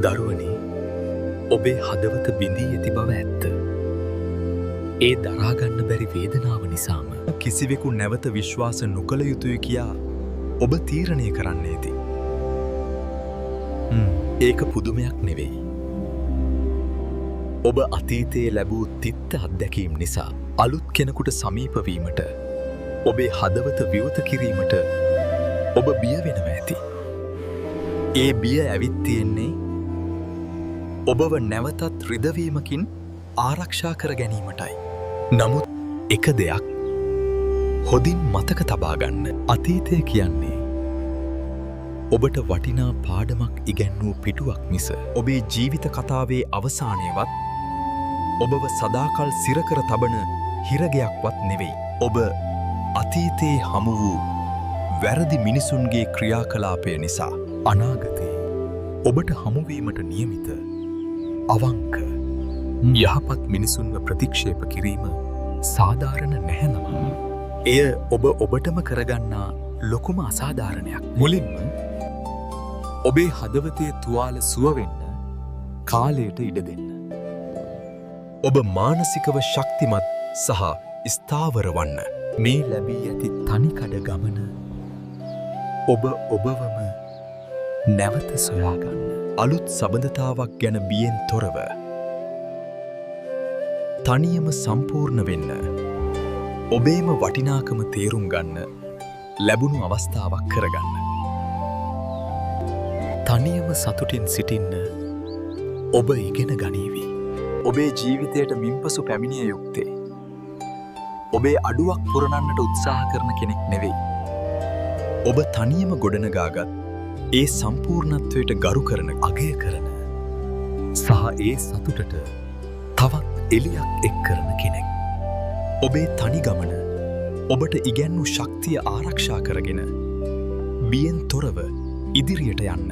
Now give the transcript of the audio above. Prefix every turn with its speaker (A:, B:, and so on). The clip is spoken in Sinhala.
A: දරුවනි, ඔබේ හදවත බිඳී ඇති බව ඇත්ත. ඒ දරාගන්න බැරි වේදනාව නිසාම කිසිවෙකු නැවත විශ්වාස නොකළ යුතුය කියා ඔබ තීරණය කරන්නේති. ඒක පුදුමයක් නෙවෙයි. ඔබ අතීතයේ ලැබූ තිත්ත අත්දැකීම් නිසා අලුත් කෙනෙකුට සමීපවීමට, ඔබේ හදවත විවෘත කිරීමට ඔබ බිය වෙනව ඇති. ඒ බිය ඇවිත් තියෙන්නේ ඔබව නැවතත් රිදවීමකින් ආරක්ෂා කර ගැනීමටයි. නමුත් එක දෙයක් හොඳින් මතක තබාගන්න. අතීතය කියන්නේ ඔබට වටිනා පාඩමක් ඉගැන්වූ පිටුවක් මිස ඔබේ ජීවිත කතාවේ අවසානයවත් ඔබව සදාකල් සිරකර තබන හිරගයක්වත් නෙවෙයි. ඔබ අතීතයේ හමු වූ වැරදි මිනිසුන්ගේ ක්‍රියාකලාපය නිසා අනාගතයේ ඔබට හමුවීමට නියමිත අවංක යහපත් මිනිසුන්ව ප්‍රතික්ෂේප කිරීම සාධාරණ නැහැනම. එය ඔබටම කරගන්නා ලොකුම අසාධාරණයක්. මුලින්ම ඔබේ හදවතේ තුවාල සුවවෙන්න කාලයට ඉඩ දෙන්න. ඔබ මානසිකව ශක්තිමත් සහ ස්ථාවර වන්න. මේ ලැබී ඇති තනිකඩ ගමන ඔබවම නැවත සොයාගන්න. අලුත් සබඳතාවක් ගැන බියෙන් තොරව තනියම සම්පූර්ණ වෙන්න, ඔබේම වටිනාකම තේරුම් ගන්න ලැබුණු අවස්ථාවක් කරගන්න. තනියම සතුටින් සිටින්න ඔබ ඉගෙන ගනීවි. ඔබේ ජීවිතයට මින්පසු පැමිණිය යුත්තේ ඔබේ අඩුවක් පුරණන්නට උත්සාහ කරන කෙනෙක් නෙවෙයි. ඔබ තනියම ගොඩනගාගත් ඒ සම්පූර්ණත්වයට ගරු කරන, අගය කරන සහ ඒ සතුටට තවත් එලියක් එක් කරන කෙනෙක්. ඔබේ තනි ගමන ඔබට ඉගැන්වූ ශක්තිය ආරක්ෂා කරගෙන බියෙන් තොරව ඉදිරියට යන්න.